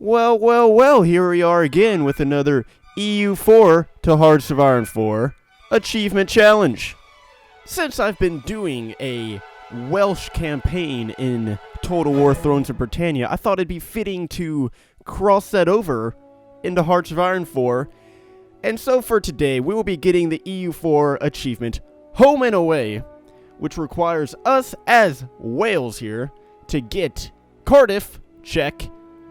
Well, here we are again with another EU4 to Hearts of Iron 4 Achievement Challenge. Since I've been doing a Welsh campaign in Total War Thrones of Britannia, I thought it'd be fitting to cross that over into Hearts of Iron 4. And so for today, we will be getting the EU4 achievement Home and Away, which requires us as Wales here to get Cardiff, check,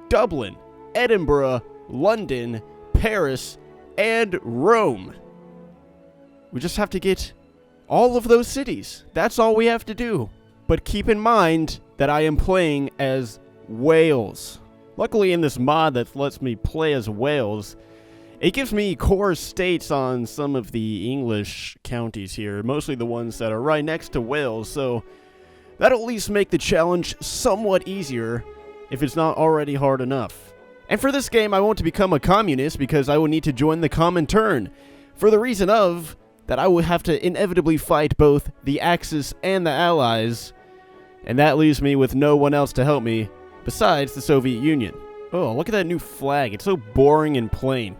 Dublin, Edinburgh, London, Paris, and Rome. We just have to get all of those cities. That's all we have to do. But keep in mind that I am playing as Wales. Luckily in this mod that lets me play as Wales, it gives me core states on some of the English counties here, mostly the ones that are right next to Wales, so that'll at least make the challenge somewhat easier if it's not already hard enough. And for this game, I want to become a communist because I will need to join the Comintern, for the reason of that I will have to inevitably fight both the Axis and the Allies, and that leaves me with no one else to help me besides the Soviet Union. Oh, look at that new flag. It's so boring and plain.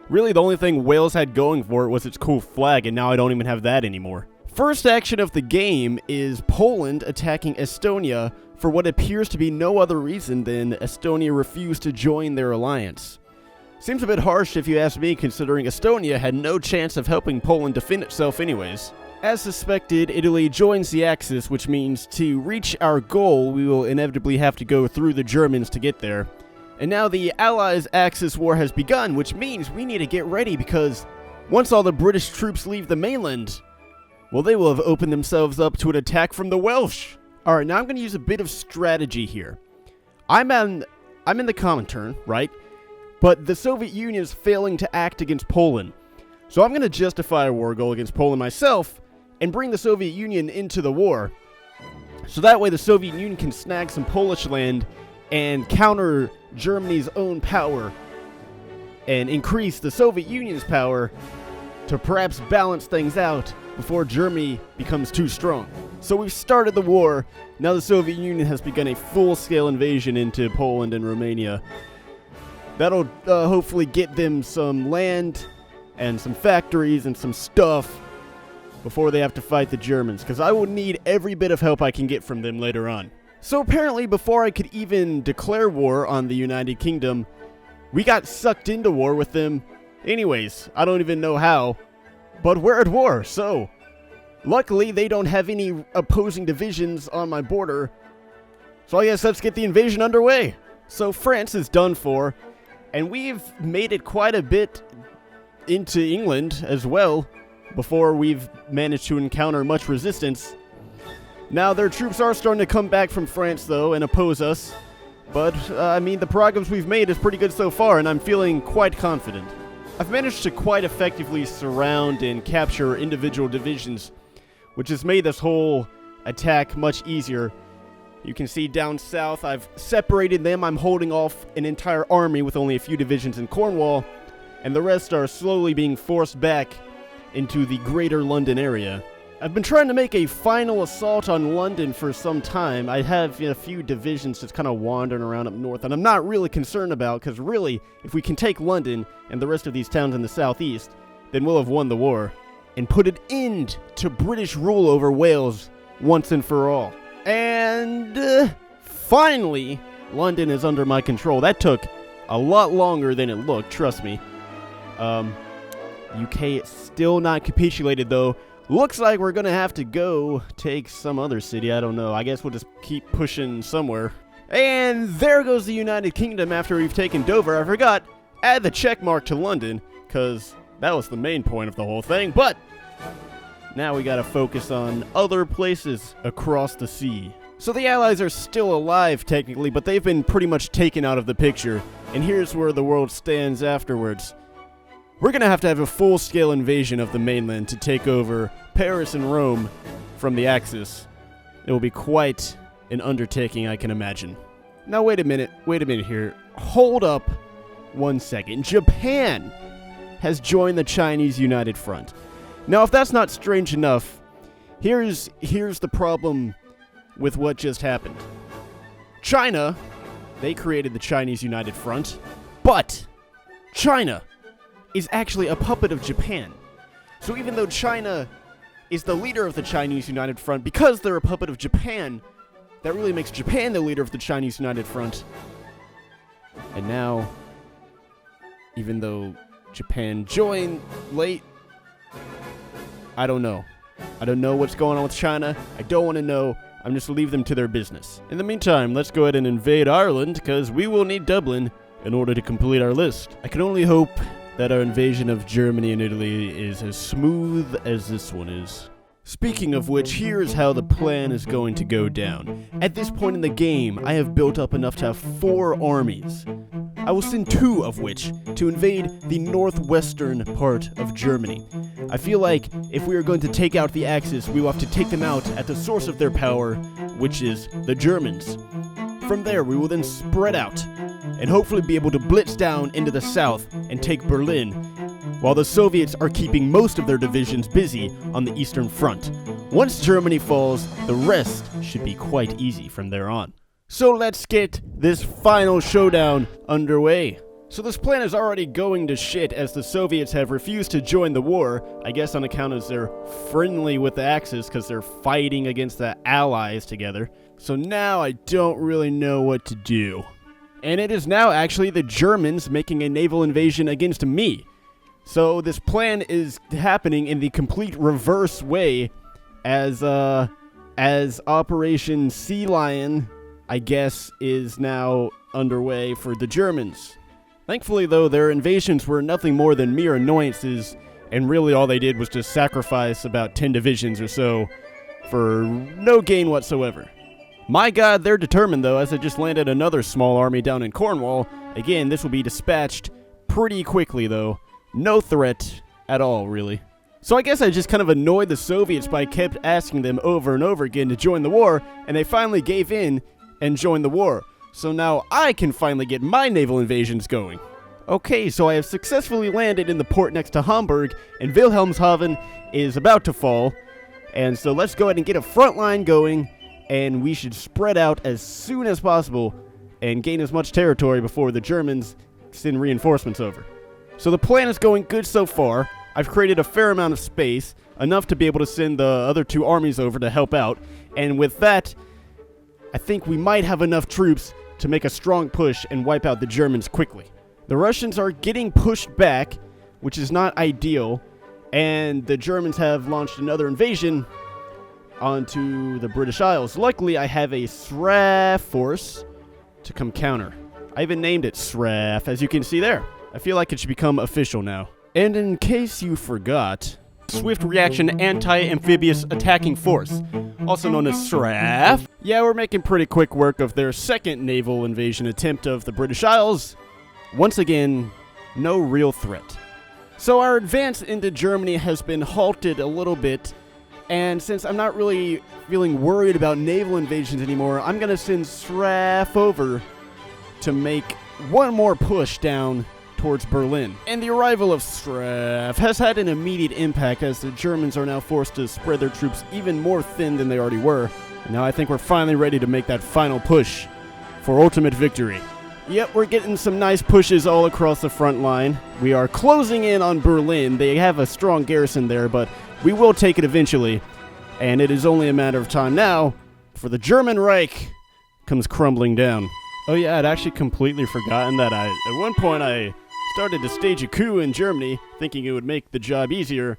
Really, the only thing Wales had going for it was its cool flag, and now I don't even have that anymore. First action of the game is Poland attacking Estonia for what appears to be no other reason than Estonia refused to join their alliance. Seems a bit harsh if you ask me, considering Estonia had no chance of helping Poland defend itself anyways. As suspected, Italy joins the Axis, which means to reach our goal, we will inevitably have to go through the Germans to get there. And now the Allies' Axis war has begun, which means we need to get ready because once all the British troops leave the mainland, well, they will have opened themselves up to an attack from the Welsh. Alright, now I'm going to use a bit of strategy here. I'm in the Comintern, right? But the Soviet Union is failing to act against Poland. So I'm going to justify a war goal against Poland myself and bring the Soviet Union into the war. So that way the Soviet Union can snag some Polish land and counter Germany's own power and increase the Soviet Union's power to perhaps balance things out before Germany becomes too strong. So we've started the war. Now the Soviet Union has begun a full-scale invasion into Poland and Romania. That'll hopefully get them some land and some factories and some stuff before they have to fight the Germans, because I will need every bit of help I can get from them later on. So apparently before I could even declare war on the United Kingdom, we got sucked into war with them anyways. I don't even know how, but we're at war, so luckily they don't have any opposing divisions on my border, so I guess let's get the invasion underway. So France is done for, and we've made it quite a bit into England as well before we've managed to encounter much resistance. Now their troops are starting to come back from France though and oppose us, but I mean the progress we've made is pretty good so far and I'm feeling quite confident. I've managed to quite effectively surround and capture individual divisions, which has made this whole attack much easier. You can see down south I've separated them. I'm holding off an entire army with only a few divisions in Cornwall, and the rest are slowly being forced back into the greater London area. I've been trying to make a final assault on London for some time. I have a few divisions just kind of wandering around up north, and I'm not really concerned about, because really, if we can take London and the rest of these towns in the southeast, then we'll have won the war and put an end to British rule over Wales once and for all. And finally, London is under my control. That took a lot longer than it looked, trust me. UK still not capitulated though. Looks like we're gonna have to go take some other city. I don't know. I guess we'll just keep pushing somewhere. And there goes the United Kingdom after we've taken Dover. I forgot, add the check mark to London, because that was the main point of the whole thing. But now we gotta focus on other places across the sea. So the Allies are still alive technically, but they've been pretty much taken out of the picture. And here's where the world stands afterwards. We're going to have a full-scale invasion of the mainland to take over Paris and Rome from the Axis. It will be quite an undertaking, I can imagine. Now, wait a minute here. Hold up 1 second. Japan has joined the Chinese United Front. Now, if that's not strange enough, here's the problem with what just happened. China They created the Chinese United Front. But China is actually a puppet of Japan. So even though China is the leader of the Chinese United Front, because they're a puppet of Japan, that really makes Japan the leader of the Chinese United Front. And now, even though Japan joined late, I don't know. I don't know what's going on with China. I don't want to know. I'm just leave them to their business. In the meantime, let's go ahead and invade Ireland, because we will need Dublin in order to complete our list. I can only hope that our invasion of Germany and Italy is as smooth as this one is. Speaking of which, here's how the plan is going to go down. At this point in the game, I have built up enough to have 4 armies. I will send 2 of which to invade the northwestern part of Germany. I feel like if we are going to take out the Axis, we will have to take them out at the source of their power, which is the Germans. From there, we will then spread out and hopefully be able to blitz down into the south and take Berlin, while the Soviets are keeping most of their divisions busy on the Eastern Front. Once Germany falls, the rest should be quite easy from there on. So let's get this final showdown underway. So this plan is already going to shit, as the Soviets have refused to join the war, I guess on account of they're friendly with the Axis because they're fighting against the Allies together. So now I don't really know what to do. And it is now actually the Germans making a naval invasion against me. So this plan is happening in the complete reverse way as Operation Sea Lion, I guess, is now underway for the Germans. Thankfully, though, their invasions were nothing more than mere annoyances, and really all they did was just sacrifice about 10 divisions or so for no gain whatsoever. My god, they're determined, though, as I just landed another small army down in Cornwall. Again, this will be dispatched pretty quickly, though. No threat at all, really. So I guess I just kind of annoyed the Soviets by kept asking them over and over again to join the war, and they finally gave in and joined the war. So now I can finally get my naval invasions going. Okay, so I have successfully landed in the port next to Hamburg, and Wilhelmshaven is about to fall. And so let's go ahead and get a front line going, and we should spread out as soon as possible and gain as much territory before the Germans send reinforcements over. So the plan is going good so far. I've created a fair amount of space, enough to be able to send the other 2 armies over to help out, and with that, I think we might have enough troops to make a strong push and wipe out the Germans quickly. The Russians are getting pushed back, which is not ideal, and the Germans have launched another invasion onto the British Isles. Luckily, I have a SRAF force to come counter. I even named it SRAF, as you can see there. I feel like it should become official now. And in case you forgot, Swift Reaction Anti-Amphibious Attacking Force, also known as SRAF. Yeah, we're making pretty quick work of their second naval invasion attempt of the British Isles. Once again, no real threat. So our advance into Germany has been halted a little bit, and since I'm not really feeling worried about naval invasions anymore, I'm going to send SRAF over to make one more push down towards Berlin. And the arrival of SRAF has had an immediate impact, as the Germans are now forced to spread their troops even more thin than they already were. And now I think we're finally ready to make that final push for ultimate victory. Yep, we're getting some nice pushes all across the front line. We are closing in on Berlin. They have a strong garrison there, but we will take it eventually. And it is only a matter of time now for the German Reich comes crumbling down. Oh yeah, I'd actually completely forgotten that at one point I started to stage a coup in Germany, thinking it would make the job easier,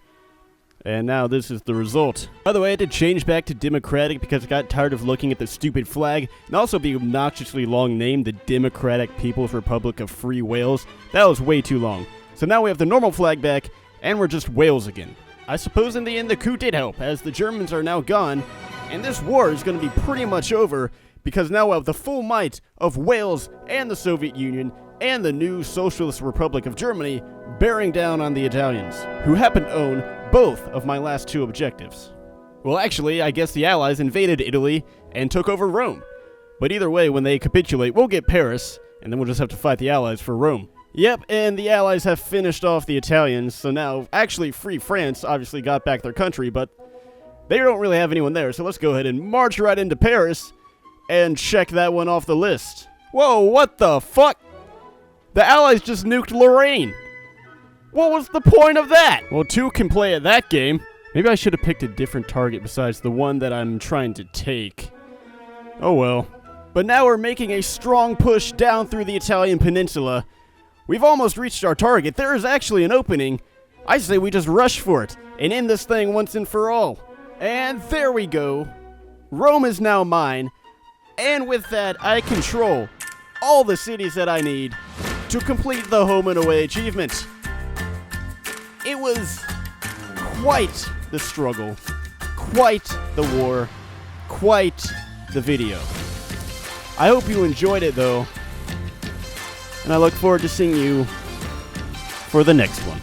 and now this is the result. By the way, I had to change back to Democratic because I got tired of looking at the stupid flag, and also the obnoxiously long name, the Democratic People's Republic of Free Wales. That was way too long. So now we have the normal flag back, and we're just Wales again. I suppose in the end the coup did help, as the Germans are now gone, and this war is going to be pretty much over, because now we have the full might of Wales and the Soviet Union and the new Socialist Republic of Germany bearing down on the Italians, who happen to own both of my last 2 objectives. Well, actually, I guess the Allies invaded Italy and took over Rome. But either way, when they capitulate, we'll get Paris, and then we'll just have to fight the Allies for Rome. Yep, and the Allies have finished off the Italians, so now, actually, Free France obviously got back their country, but they don't really have anyone there, so let's go ahead and march right into Paris and check that one off the list. Whoa, what the fuck? The Allies just nuked Lorraine. What was the point of that? Well, 2 can play at that game. Maybe I should have picked a different target besides the one that I'm trying to take. Oh well. But now we're making a strong push down through the Italian peninsula. We've almost reached our target. There is actually an opening. I say we just rush for it and end this thing once and for all. And there we go. Rome is now mine. And with that, I control all the cities that I need to complete the home and away achievement. It was quite the struggle, quite the war, quite the video. I hope you enjoyed it though, and I look forward to seeing you for the next one.